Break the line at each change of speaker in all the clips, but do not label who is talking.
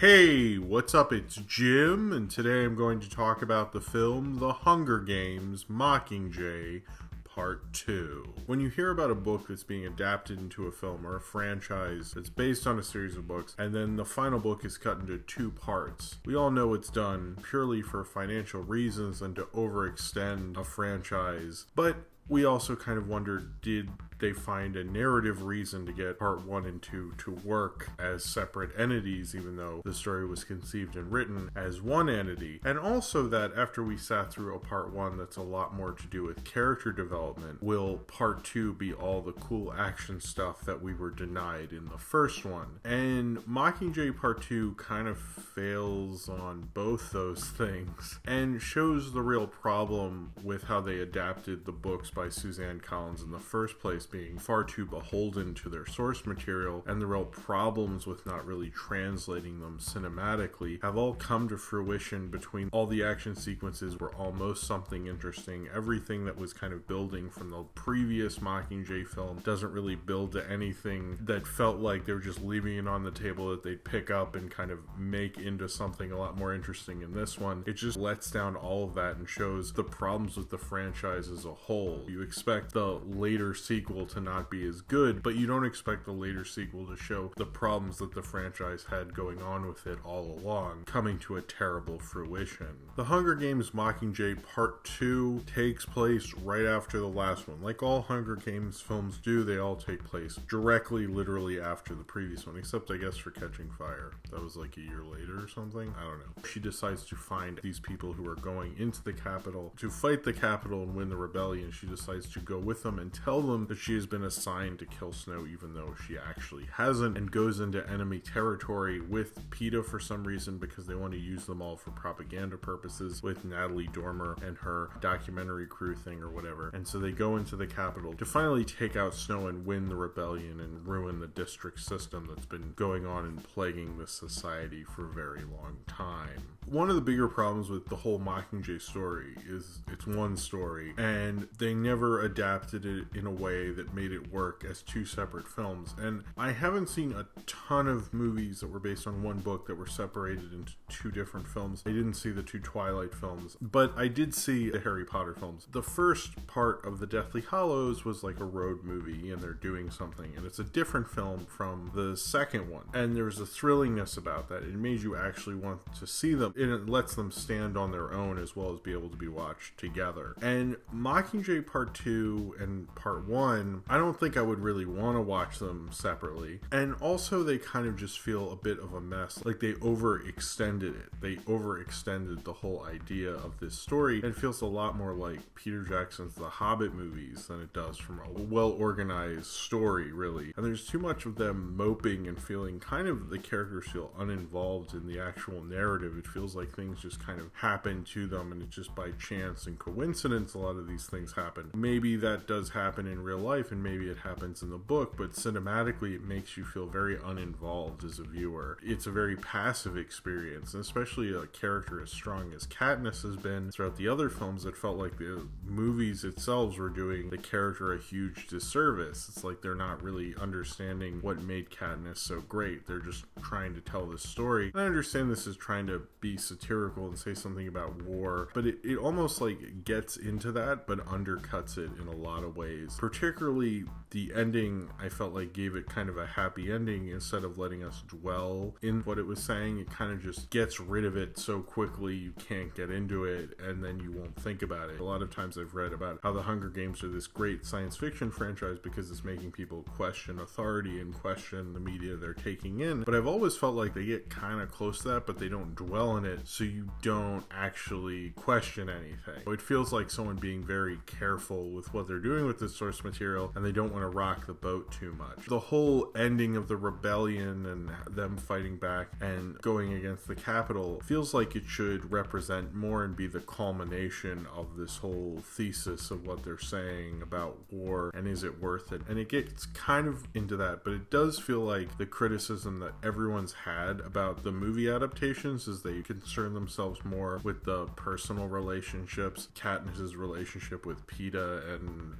Hey, what's up? It's Jim, and today I'm going to talk about the film The Hunger Games: Mockingjay, Part 2. When you hear about a book that's being adapted into a film or a franchise that's based on a series of books, and then the final book is cut into two parts, we all know it's done purely for financial reasons and to overextend a franchise, but we also kind of wonder, did they find a narrative reason to get part 1 and 2 to work as separate entities, even though the story was conceived and written as one entity? And also that after we sat through a part 1 that's a lot more to do with character development, will part 2 be all the cool action stuff that we were denied in the first one? And Mockingjay part 2 kind of fails on both those things and shows the real problem with how they adapted the books by Suzanne Collins in the first place, being far too beholden to their source material, and the real problems with not really translating them cinematically have all come to fruition between all the action sequences were almost something interesting. Everything that was kind of building from the previous Mockingjay film doesn't really build to anything that felt like they were just leaving it on the table that they'd pick up and kind of make into something a lot more interesting in this one. It just lets down all of that and shows the problems with the franchise as a whole. You expect the later sequel to not be as good, but you don't expect the later sequel to show the problems that the franchise had going on with it all along coming to a terrible fruition. The Hunger Games: Mockingjay Part 2 takes place right after the last one. Like all Hunger Games films do, they all take place directly, literally after the previous one, except I guess for Catching Fire. That was like a year later or something. I don't know. She decides to find these people who are going into the Capitol to fight the Capitol and win the rebellion. She decides to go with them and tell them that she has been assigned to kill Snow even though she actually hasn't, and goes into enemy territory with PETA for some reason because they want to use them all for propaganda purposes with Natalie Dormer and her documentary crew thing or whatever. And so they go into the Capitol to finally take out Snow and win the rebellion and ruin the district system that's been going on and plaguing this society for a very long time. One of the bigger problems with the whole Mockingjay story is it's one story, and they never adapted it in a way that made it work as two separate films. And I haven't seen a ton of movies that were based on one book that were separated into two different films. I didn't see the two Twilight films, but I did see the Harry Potter films. The first part of the Deathly Hallows was like a road movie, and they're doing something, and it's a different film from the second one. And there's a thrillingness about that. It made you actually want to see them, and it lets them stand on their own as well as be able to be watched together. And Mockingjay Part 2 and Part 1, I don't think I would really want to watch them separately. And also they kind of just feel a bit of a mess. Like they overextended it. They overextended the whole idea of this story. It feels a lot more like Peter Jackson's The Hobbit movies than it does from a well-organized story, really. And there's too much of them moping and feeling kind of the characters feel uninvolved in the actual narrative. It feels like things just kind of happen to them, and it's just by chance and coincidence a lot of these things happen. Maybe that does happen in real life, and maybe it happens in the book, but cinematically it makes you feel very uninvolved as a viewer. It's a very passive experience, and especially a character as strong as Katniss has been throughout the other films, it felt like the movies itself were doing the character a huge disservice. It's like they're not really understanding what made Katniss so great. They're just trying to tell this story. And I understand this is trying to be satirical and say something about war, but it almost like gets into that but undercuts it in a lot of ways. Particularly the ending, I felt like gave it kind of a happy ending instead of letting us dwell in what it was saying. It kind of just gets rid of it so quickly you can't get into it, and then you won't think about it. A lot of times I've read about how the Hunger Games are this great science fiction franchise because it's making people question authority and question the media they're taking in, but I've always felt like they get kind of close to that, but they don't dwell in it, so you don't actually question anything. It feels like someone being very careful with what they're doing with this source material, and they don't want to rock the boat too much. The whole ending of the rebellion and them fighting back and going against the Capitol feels like it should represent more and be the culmination of this whole thesis of what they're saying about war and is it worth it. And it gets kind of into that, but it does feel like the criticism that everyone's had about the movie adaptations is they concern themselves more with the personal relationships, Katniss's relationship with PETA and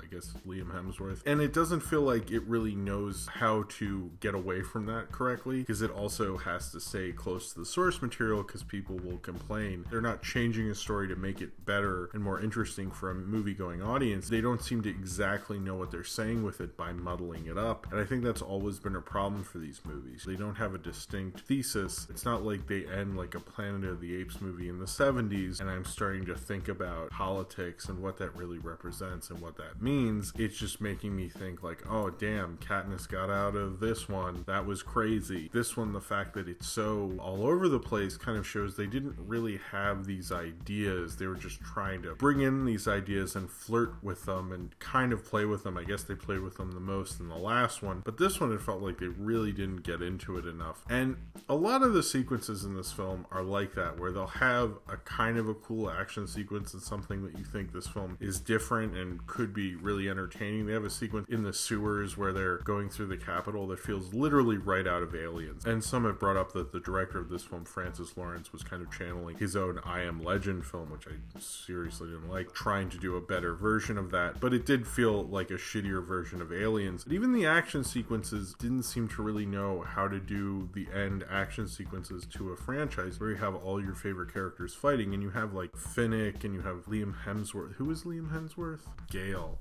I guess Liam Hemsworth. And it doesn't feel like it really knows how to get away from that correctly, because it also has to stay close to the source material, because people will complain. They're not changing a story to make it better and more interesting for a movie-going audience. They don't seem to exactly know what they're saying with it by muddling it up. And I think that's always been a problem for these movies. They don't have a distinct thesis. It's not like they end like a Planet of the Apes movie in the 70s, and I'm starting to think about politics and what that really represents and what that means. It's just making me think like, oh damn, Katniss got out of this one. That was crazy. This one, the fact that it's so all over the place kind of shows they didn't really have these ideas. They were just trying to bring in these ideas and flirt with them and kind of play with them. I guess they played with them the most in the last one, but this one it felt like they really didn't get into it enough. And a lot of the sequences in this film are like that, where they'll have a kind of a cool action sequence and something that you think this film is different and could be really entertaining. They have a sequence in the sewers where they're going through the Capitol that feels literally right out of Aliens. And some have brought up that the director of this film, Francis Lawrence, was kind of channeling his own I Am Legend film, which I seriously didn't like, trying to do a better version of that. But it did feel like a shittier version of Aliens. But even the action sequences didn't seem to really know how to do the end action sequences to a franchise where you have all your favorite characters fighting, and you have like Finnick and you have Liam Hemsworth. Who is Liam Hemsworth? Gale.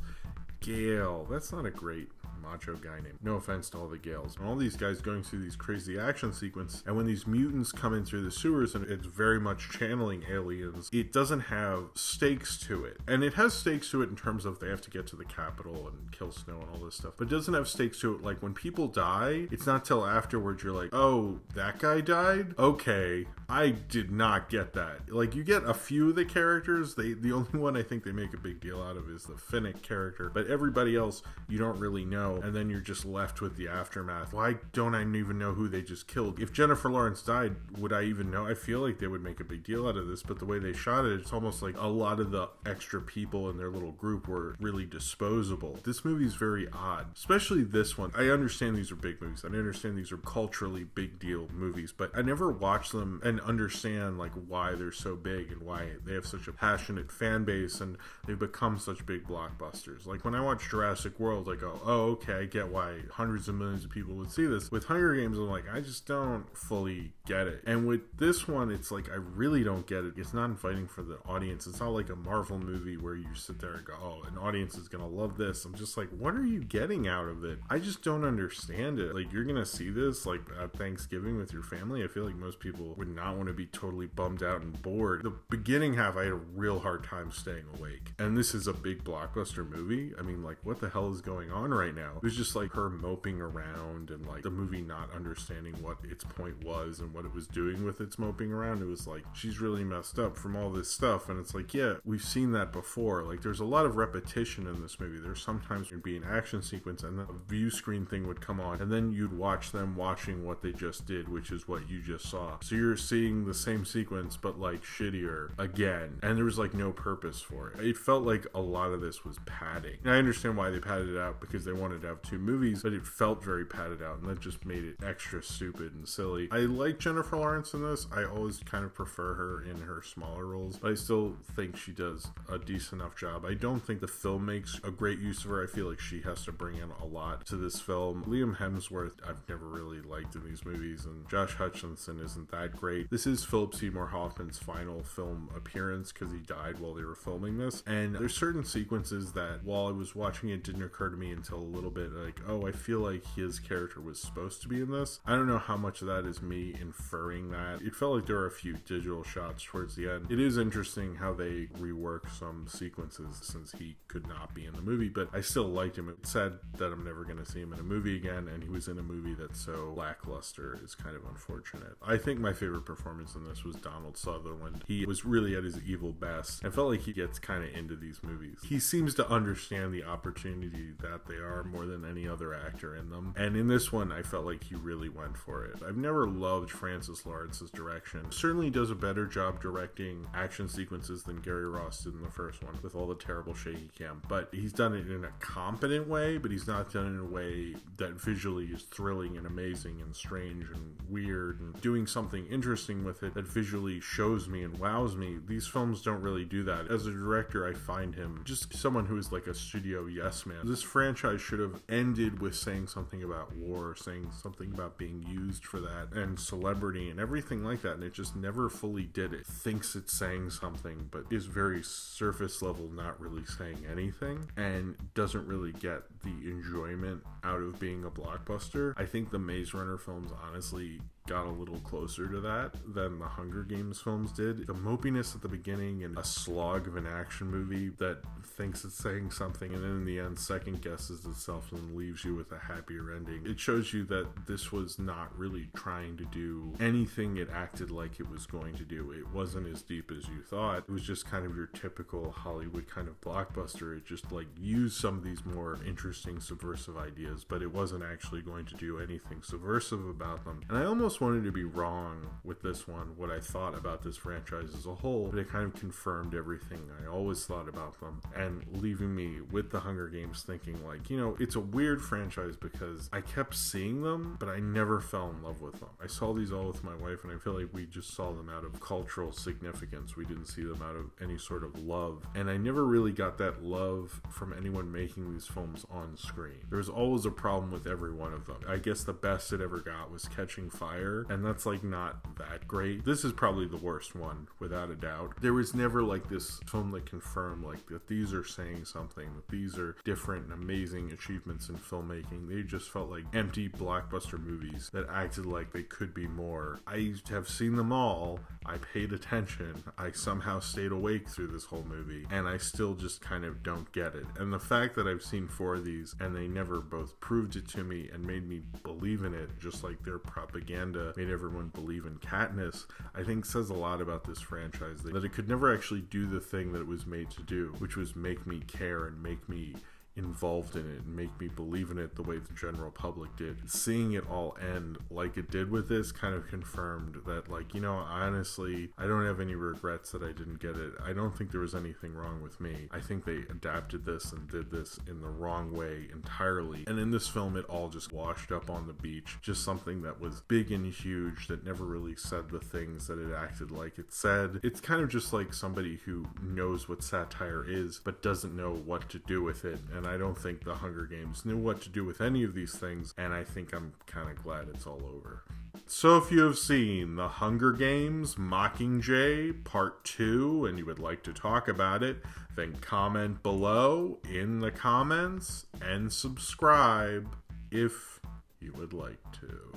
That's not a great macho guy name. No offense to all the Gales. And all these guys going through these crazy action sequence, and when these mutants come in through the sewers, and it's very much channeling Aliens, it doesn't have stakes to it. And it has stakes to it in terms of they have to get to the Capitol and kill Snow and all this stuff, but it doesn't have stakes to it. Like when people die, it's not till afterwards you're like, oh, that guy died? Okay, I did not get that. Like you get a few of the characters. The only one I think they make a big deal out of is the Finnick character, but everybody else you don't really know, and then you're just left with the aftermath. Why don't I even know who they just killed? If Jennifer Lawrence died, would I even know? I feel like they would make a big deal out of this, but the way they shot it, it's almost like a lot of the extra people in their little group were really disposable. This movie is very odd, especially this one. I understand these are big movies. I understand these are culturally big deal movies, but I never watch them and understand like why they're so big and why they have such a passionate fan base and they've become such big blockbusters. Like when I watch Jurassic World, I go, oh, okay, I get why hundreds of millions of people would see this. With Hunger Games, I'm like, I just don't fully get it. And with this one, it's like, I really don't get it. It's not fighting for the audience. It's not like a Marvel movie where you sit there and go, oh, an audience is gonna love this. I'm just like, what are you getting out of it? I just don't understand it. Like, you're gonna see this like at Thanksgiving with your family. I feel like most people would not want to be totally bummed out and bored. The beginning half, I had a real hard time staying awake. And this is a big blockbuster movie. I mean, like, what the hell is going on right now? It was just like her moping around and like the movie not understanding what its point was and what it was doing with its moping around. It was like, she's really messed up from all this stuff. And it's like, yeah, we've seen that before. Like, there's a lot of repetition in this movie. There's sometimes there'd be an action sequence and a view screen thing would come on, and then you'd watch them watching what they just did, which is what you just saw. So you're seeing the same sequence, but like shittier again. And there was like no purpose for it. It felt like a lot of this was padding. And I understand why they padded it out, because they wanted to have two movies, but it felt very padded out, and that just made it extra stupid and silly. I like Jennifer Lawrence in this. I always kind of prefer her in her smaller roles, but I still think she does a decent enough job. I don't think the film makes a great use of her. I feel like she has to bring in a lot to this film. Liam Hemsworth, I've never really liked in these movies, and Josh Hutcherson isn't that great. This is Philip Seymour Hoffman's final film appearance, because he died while they were filming this, and there's certain sequences that while I was watching it didn't occur to me until a little bit, like, oh, I feel like his character was supposed to be in this. I don't know how much of that is me inferring that. It felt like there were a few digital shots towards the end. It is interesting how they rework some sequences since he could not be in the movie, but I still liked him. It's sad that I'm never going to see him in a movie again, and he was in a movie that's so lackluster. It's kind of unfortunate. I think my favorite performance in this was Donald Sutherland. He was really at his evil best. I felt like he gets kind of into these movies. He seems to understand the opportunity that they are more more than any other actor in them. And in this one, I felt like he really went for it. I've never loved Francis Lawrence's direction. Certainly does a better job directing action sequences than Gary Ross did in the first one, with all the terrible shaky cam. But he's done it in a competent way, but he's not done it in a way that visually is thrilling and amazing and strange and weird and doing something interesting with it that visually shows me and wows me. These films don't really do that. As a director, I find him just someone who is like a studio yes man. This franchise should have ended with saying something about war, saying something about being used for that, and celebrity and everything like that, and it just never fully did it. Thinks it's saying something, but is very surface level, not really saying anything, and doesn't really get the enjoyment out of being a blockbuster. I think the Maze Runner films honestly got a little closer to that than the Hunger Games films did. The mopiness at the beginning and a slog of an action movie that thinks it's saying something and then in the end second guesses itself and leaves you with a happier ending. It shows you that this was not really trying to do anything it acted like it was going to do. It wasn't as deep as you thought. It was just kind of your typical Hollywood kind of blockbuster. It just like used some of these more interesting subversive ideas, but it wasn't actually going to do anything subversive about them. And I almost wanted to be wrong with this one, what I thought about this franchise as a whole, but it kind of confirmed everything I always thought about them, and leaving me with the Hunger Games thinking like, you know, it's a weird franchise because I kept seeing them, but I never fell in love with them. I saw these all with my wife, and I feel like we just saw them out of cultural significance. We didn't see them out of any sort of love, and I never really got that love from anyone making these films on screen. There was always a problem with every one of them. I guess the best it ever got was Catching Fire, and that's like not that great. This is probably the worst one, without a doubt. There was never like this film that confirmed like that these are saying something, that these are different and amazing achievements in filmmaking. They just felt like empty blockbuster movies that acted like they could be more. I have seen them all. I paid attention. I somehow stayed awake through this whole movie, and I still just kind of don't get it. And the fact that I've seen 4 of these and they never both proved it to me and made me believe in it, just like their propaganda made everyone believe in Katniss, I think says a lot about this franchise, that it could never actually do the thing that it was made to do, which was make me care and make me involved in it and make me believe in it the way the general public did. Seeing it all end like it did with this kind of confirmed that, like, you know, honestly, I don't have any regrets that I didn't get it. I don't think there was anything wrong with me. I think they adapted this and did this in the wrong way entirely. And in this film, it all just washed up on the beach. Just something that was big and huge that never really said the things that it acted like it said. It's kind of just like somebody who knows what satire is but doesn't know what to do with it. And I don't think the Hunger Games knew what to do with any of these things, and I think I'm kind of glad it's all over. So if you have seen The Hunger Games Mockingjay Part 2 and you would like to talk about it, then comment below in the comments and subscribe if you would like to.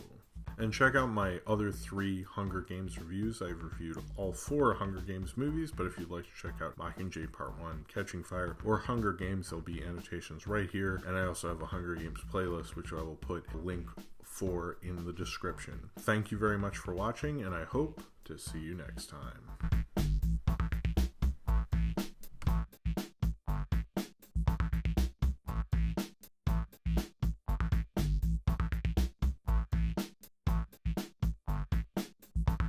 And check out my other 3 Hunger Games reviews. I've reviewed all 4 Hunger Games movies, but if you'd like to check out Mockingjay Part 1, Catching Fire, or Hunger Games, there'll be annotations right here. And I also have a Hunger Games playlist, which I will put a link for in the description. Thank you very much for watching, and I hope to see you next time.